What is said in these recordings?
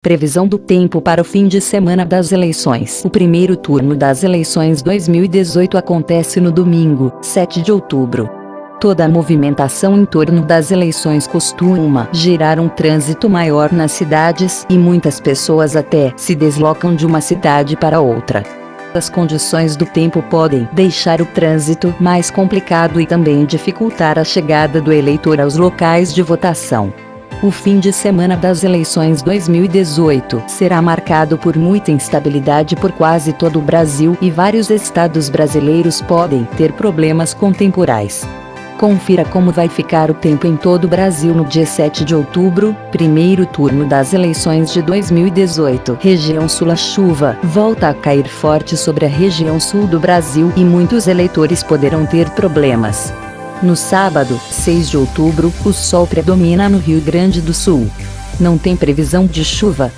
Previsão do tempo para o fim de semana das eleições. O primeiro turno das eleições 2018 acontece no domingo, 7 de outubro. Toda a movimentação em torno das eleições costuma gerar um trânsito maior nas cidades e muitas pessoas até se deslocam de uma cidade para outra. As condições do tempo podem deixar o trânsito mais complicado e também dificultar a chegada do eleitor aos locais de votação. O fim de semana das eleições 2018 será marcado por muita instabilidade por quase todo o Brasil e vários estados brasileiros podem ter problemas com temporais. Confira como vai ficar o tempo em todo o Brasil no dia 7 de outubro, primeiro turno das eleições de 2018. Região Sul: a chuva volta a cair forte sobre a região sul do Brasil e muitos eleitores poderão ter problemas. No sábado, 6 de outubro, o sol predomina no Rio Grande do Sul. Não tem previsão de chuva.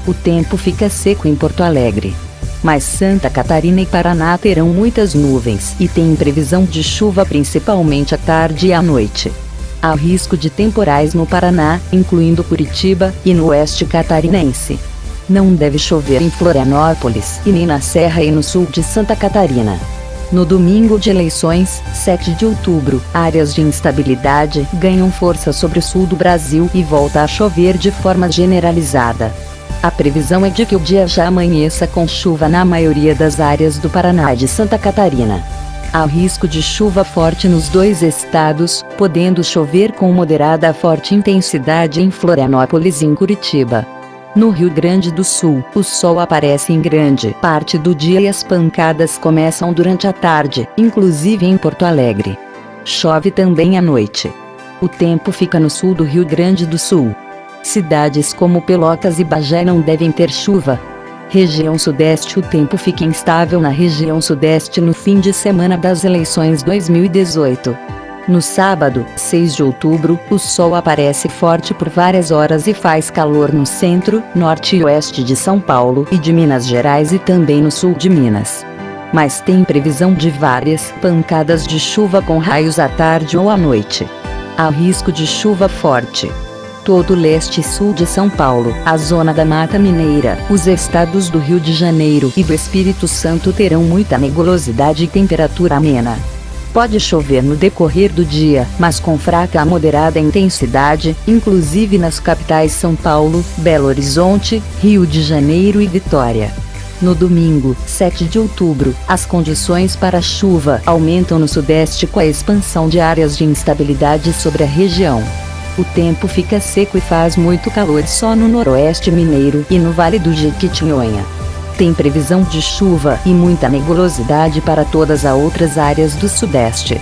O tempo fica seco em Porto Alegre. Mas Santa Catarina e Paraná terão muitas nuvens e tem previsão de chuva principalmente à tarde e à noite. Há risco de temporais no Paraná, incluindo Curitiba, e no oeste catarinense. Não deve chover em Florianópolis e nem na Serra e no sul de Santa Catarina. No domingo de eleições, 7 de outubro, áreas de instabilidade ganham força sobre o sul do Brasil e volta a chover de forma generalizada. A previsão é de que o dia já amanheça com chuva na maioria das áreas do Paraná e de Santa Catarina. Há risco de chuva forte nos dois estados, podendo chover com moderada a forte intensidade em Florianópolis e em Curitiba. No Rio Grande do Sul, o sol aparece em grande parte do dia e as pancadas começam durante a tarde, inclusive em Porto Alegre. Chove também à noite. O tempo fica no sul do Rio Grande do Sul. Cidades como Pelotas e Bagé não devem ter chuva. Região Sudeste: o tempo fica instável na região Sudeste no fim de semana das eleições 2018. No sábado, 6 de outubro, o sol aparece forte por várias horas e faz calor no centro, norte e oeste de São Paulo e de Minas Gerais e também no sul de Minas. Mas tem previsão de várias pancadas de chuva com raios à tarde ou à noite. Há risco de chuva forte. Todo o leste e sul de São Paulo, a zona da Mata Mineira, os estados do Rio de Janeiro e do Espírito Santo terão muita nebulosidade e temperatura amena. Pode chover no decorrer do dia, mas com fraca a moderada intensidade, inclusive nas capitais São Paulo, Belo Horizonte, Rio de Janeiro e Vitória. No domingo, 7 de outubro, as condições para chuva aumentam no Sudeste com a expansão de áreas de instabilidade sobre a região. O tempo fica seco e faz muito calor só no Noroeste Mineiro e no Vale do Jequitinhonha. Tem previsão de chuva e muita nebulosidade para todas as outras áreas do Sudeste.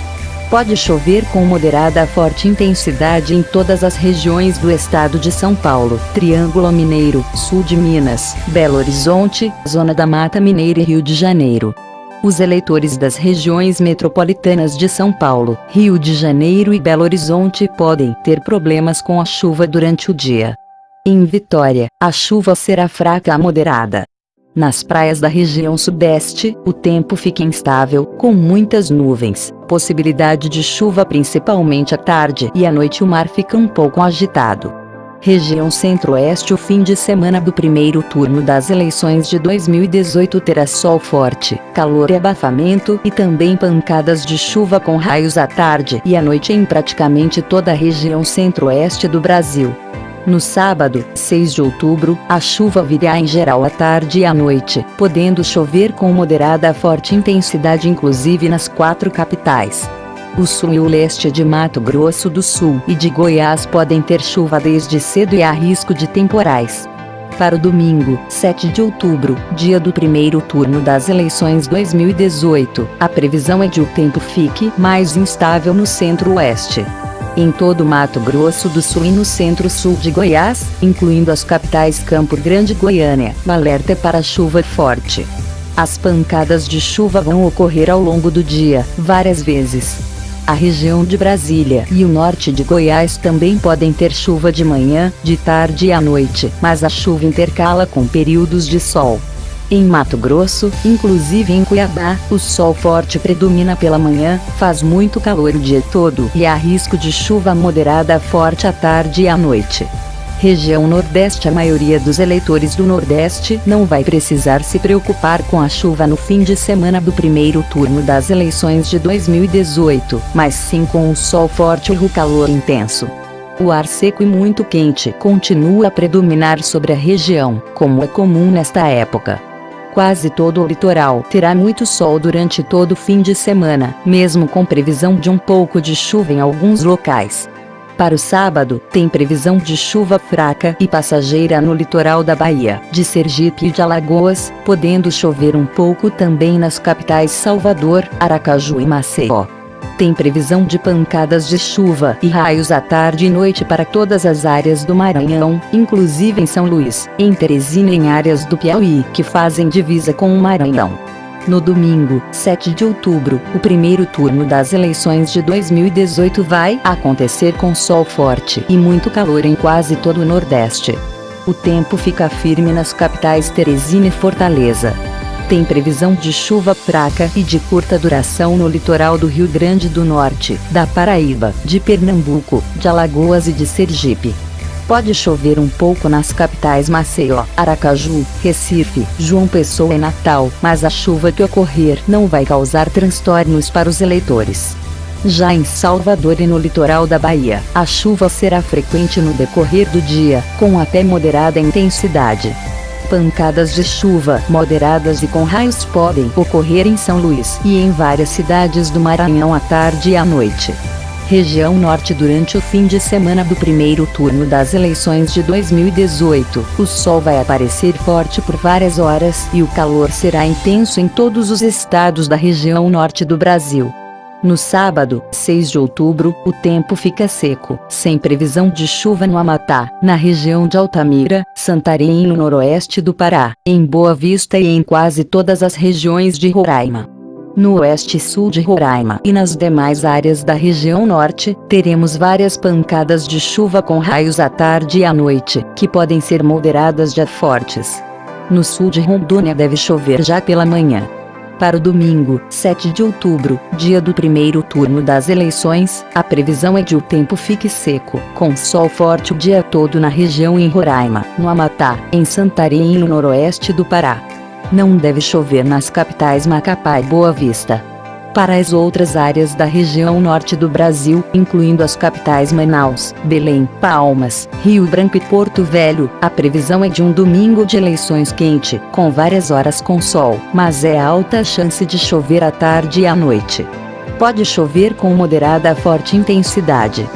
Pode chover com moderada a forte intensidade em todas as regiões do estado de São Paulo, Triângulo Mineiro, sul de Minas, Belo Horizonte, zona da Mata Mineira e Rio de Janeiro. Os eleitores das regiões metropolitanas de São Paulo, Rio de Janeiro e Belo Horizonte podem ter problemas com a chuva durante o dia. Em Vitória, a chuva será fraca a moderada. Nas praias da região sudeste, o tempo fica instável, com muitas nuvens, possibilidade de chuva principalmente à tarde e à noite o mar fica um pouco agitado. Região centro-oeste: o fim de semana do primeiro turno das eleições de 2018 terá sol forte, calor e abafamento e também pancadas de chuva com raios à tarde e à noite em praticamente toda a região centro-oeste do Brasil. No sábado, 6 de outubro, a chuva virá em geral à tarde e à noite, podendo chover com moderada a forte intensidade inclusive nas 4 capitais. O sul e o leste de Mato Grosso do Sul e de Goiás podem ter chuva desde cedo e há risco de temporais. Para o domingo, 7 de outubro, dia do primeiro turno das eleições 2018, a previsão é de o tempo fique mais instável no centro-oeste. Em todo o Mato Grosso do Sul e no centro-sul de Goiás, incluindo as capitais Campo Grande e Goiânia, o alerta é para chuva forte. As pancadas de chuva vão ocorrer ao longo do dia, várias vezes. A região de Brasília e o norte de Goiás também podem ter chuva de manhã, de tarde e à noite, mas a chuva intercala com períodos de sol. Em Mato Grosso, inclusive em Cuiabá, o sol forte predomina pela manhã, faz muito calor o dia todo e há risco de chuva moderada a forte à tarde e à noite. Região Nordeste. A maioria dos eleitores do Nordeste não vai precisar se preocupar com a chuva no fim de semana do primeiro turno das eleições de 2018, mas sim com o sol forte e o calor intenso. O ar seco e muito quente continua a predominar sobre a região, como é comum nesta época. Quase todo o litoral terá muito sol durante todo o fim de semana, mesmo com previsão de um pouco de chuva em alguns locais. Para o sábado, tem previsão de chuva fraca e passageira no litoral da Bahia, de Sergipe e de Alagoas, podendo chover um pouco também nas capitais Salvador, Aracaju e Maceió. Tem previsão de pancadas de chuva e raios à tarde e noite para todas as áreas do Maranhão, inclusive em São Luís, em Teresina e em áreas do Piauí que fazem divisa com o Maranhão. No domingo, 7 de outubro, o primeiro turno das eleições de 2018 vai acontecer com sol forte e muito calor em quase todo o Nordeste. O tempo fica firme nas capitais Teresina e Fortaleza. Tem previsão de chuva fraca e de curta duração no litoral do Rio Grande do Norte, da Paraíba, de Pernambuco, de Alagoas e de Sergipe. Pode chover um pouco nas capitais Maceió, Aracaju, Recife, João Pessoa e Natal, mas a chuva que ocorrer não vai causar transtornos para os eleitores. Já em Salvador e no litoral da Bahia, a chuva será frequente no decorrer do dia, com até moderada intensidade. Pancadas de chuva moderadas e com raios podem ocorrer em São Luís e em várias cidades do Maranhão à tarde e à noite. Região Norte. Durante o fim de semana do primeiro turno das eleições de 2018, o sol vai aparecer forte por várias horas e o calor será intenso em todos os estados da região norte do Brasil. No sábado, 6 de outubro, o tempo fica seco, sem previsão de chuva no Amapá, na região de Altamira, Santarém e no noroeste do Pará, em Boa Vista e em quase todas as regiões de Roraima. No oeste e sul de Roraima e nas demais áreas da região norte, teremos várias pancadas de chuva com raios à tarde e à noite, que podem ser moderadas a fortes. No sul de Rondônia deve chover já pela manhã. Para o domingo, 7 de outubro, dia do primeiro turno das eleições, a previsão é de o tempo fique seco, com sol forte o dia todo na região em Roraima, no Amapá, em Santarém e no noroeste do Pará. Não deve chover nas capitais Macapá e Boa Vista. Para as outras áreas da região norte do Brasil, incluindo as capitais Manaus, Belém, Palmas, Rio Branco e Porto Velho, a previsão é de um domingo de eleições quente, com várias horas com sol, mas é alta a chance de chover à tarde e à noite. Pode chover com moderada a forte intensidade.